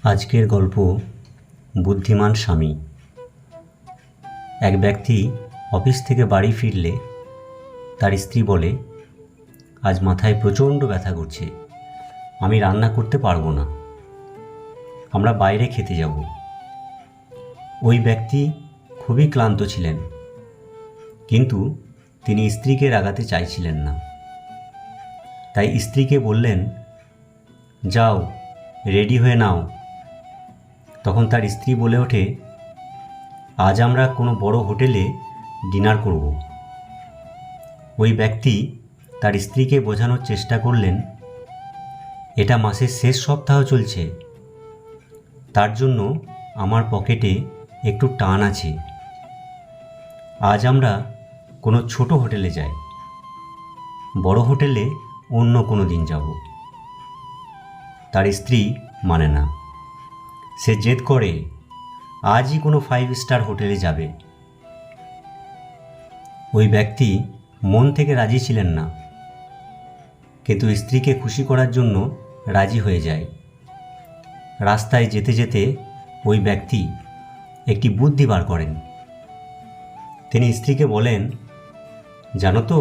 আজকের গল্প বুদ্ধিমান স্বামী। এক ব্যক্তি অফিস থেকে বাড়ি ফিরলে তার স্ত্রী বলে, আজ মাথায় প্রচণ্ড ব্যথা করছে, আমি রান্না করতে পারবো না, আমরা বাইরে খেতে যাব। ওই ব্যক্তি খুবই ক্লান্ত ছিলেন, কিন্তু তিনি স্ত্রীকে রাগাতে চাইছিলেন না। তাই স্ত্রীকে বললেন, যাও রেডি হয়ে নাও। তখন তার স্ত্রী বলে ওঠে, আজ আমরা কোনো বড় হোটেলে ডিনার করব। ওই ব্যক্তি তার স্ত্রীকে বোঝানোর চেষ্টা করলেন, এটা মাসের শেষ সপ্তাহ চলছে, তার জন্য আমার পকেটে একটু টান আছে। আজ আমরা কোনো ছোট হোটেলে যাই, বড় হোটেলে অন্য কোনো দিন যাব। তার স্ত্রী মানে না, সে জেদ করে আজই কোনো 5 স্টার হোটেলে যাবে। ওই ব্যক্তি মন থেকে রাজি ছিলেন না, কিন্তু স্ত্রীকে খুশি করার জন্য রাজি হয়ে যায়। রাস্তায় যেতে যেতে ওই ব্যক্তি একটি বুদ্ধি বার করেন। তিনি স্ত্রীকে বলেন, জানো তো,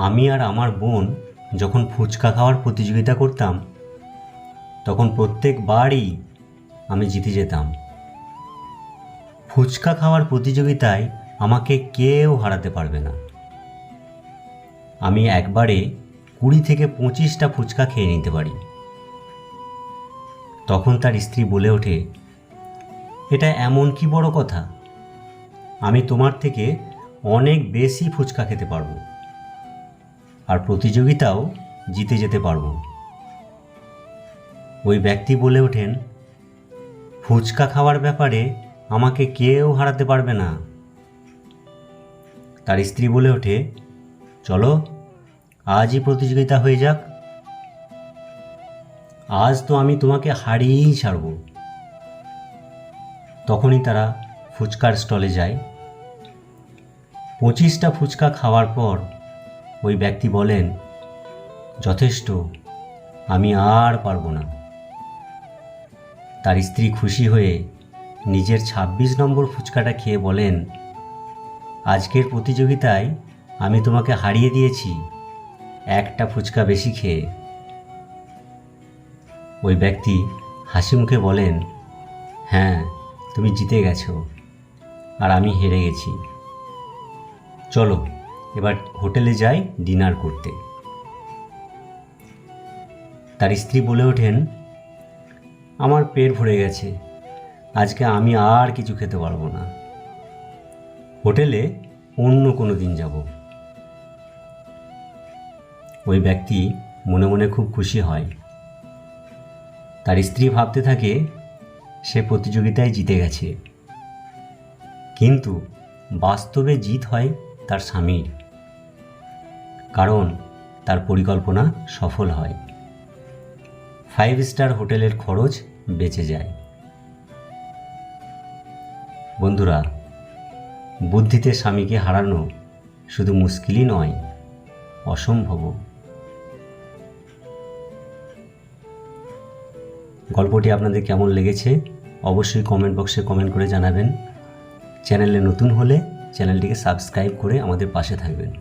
আমি আর আমার বোন যখন ফুচকা খাওয়ার প্রতিযোগিতা করতাম, তখন প্রত্যেকবারই আমি জিতে যেতাম। ফুচকা খাওয়ার প্রতিযোগিতায় আমাকে কেউ হারাতে পারবে না। আমি একবারে 20 থেকে 25টা ফুচকা খেয়ে নিতে পারি। তখন তার স্ত্রী বলে ওঠে, এটা এমন কি বড় কথা, আমি তোমার থেকে অনেক বেশি ফুচকা খেতে পারবো, আর প্রতিযোগিতাও জিতে যেতে পারবো। ওই ব্যক্তি বলে ওঠেন, ফুচকা খাওয়ার ব্যাপারে আমাকে কেউ হারাতে পারবে না। তার স্ত্রী বলে ওঠে, চলো আজই প্রতিযোগিতা হয়ে যাক, আজ তো আমি তোমাকে হারিয়েই ছাড়ব। তখনই তারা ফুচকার স্টলে যায়। 25টা ফুচকা খাওয়ার পর ওই ব্যক্তি বলেন, যথেষ্ট, আমি আর পারবো না। তার স্ত্রী খুশি হয়ে নিজের 26 নম্বর ফুচকাটা খেয়ে বলেন, আজকের প্রতিযোগিতায় আমি তোমাকে হারিয়ে দিয়েছি একটা ফুচকা বেশি খেয়ে। ওই ব্যক্তি হাসি মুখে বলেন, হ্যাঁ, তুমি জিতে গেছো আর আমি হেরে গেছি। চলো এবার হোটেলে যাই ডিনার করতে। তার স্ত্রী বলে ওঠেন, আমার পেট ভরে গেছে, আজকে আমি আর কিছু খেতে পারবো না, হোটেলে অন্য কোনো দিন যাব। ওই ব্যক্তি মনে মনে খুব খুশি হয়। তার স্ত্রী ভাবতে থাকে সে প্রতিযোগিতায় জিতে গেছে, কিন্তু বাস্তবে জিত হয় তার স্বামীর, কারণ তার পরিকল্পনা সফল হয়। 5 স্টার হোটেলের খরচ বেঁচে যায়। বন্ধুরা, বুদ্ধিতে স্বামীকে হারানো শুধু মুশকিলই নয়, অসম্ভবও। গল্পটি আপনাদের কেমন লেগেছে অবশ্যই কমেন্ট বক্সে কমেন্ট করে জানাবেন। চ্যানেলে নতুন হলে চ্যানেলটিকে সাবস্ক্রাইব করে আমাদের পাশে থাকবেন।